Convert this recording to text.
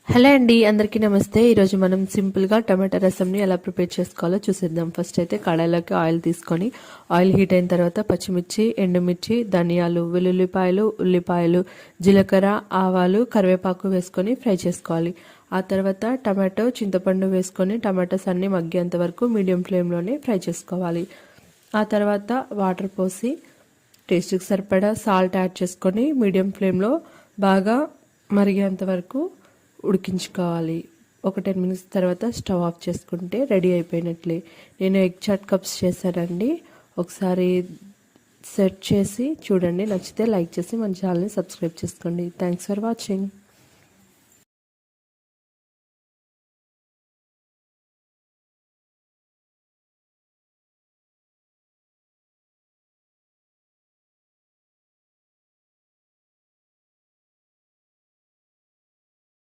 Hello అండి, అందరికీ నమస్తే. ఈరోజు మనం సింపుల్గా టమాటా రసంని ఎలా ప్రిపేర్ చేసుకోవాలో చూసేద్దాం. ఫస్ట్ అయితే కడాయిలోకి ఆయిల్ తీసుకొని ఆయిల్ హీట్ అయిన తర్వాత పచ్చిమిర్చి, ఎండుమిర్చి, ధనియాలు, వెల్లుల్లిపాయలు, ఉల్లిపాయలు, జీలకర్ర, ఆవాలు, కరివేపాకు వేసుకొని ఫ్రై చేసుకోవాలి. ఆ తర్వాత టమాటో, చింతపండు వేసుకొని టమాటాస్ అన్ని మగ్గేంత వరకు మీడియం ఫ్లేమ్లోనే ఫ్రై చేసుకోవాలి. ఆ తర్వాత వాటర్ పోసి టేస్ట్కి సరిపడా సాల్ట్ యాడ్ చేసుకొని మీడియం ఫ్లేమ్లో బాగా మరిగేంత వరకు ఉడికించుకోవాలి. ఒక 10 మినిట్స్ తర్వాత స్టవ్ ఆఫ్ చేసుకుంటే రెడీ అయిపోయినట్లే. నేను ఎగ్ చాట్ కప్స్ చేశానండి. ఒకసారి సెట్ చేసి చూడండి. నచ్చితే లైక్ చేసి మన ఛానల్ని సబ్స్క్రైబ్ చేసుకోండి. Thanks for watching.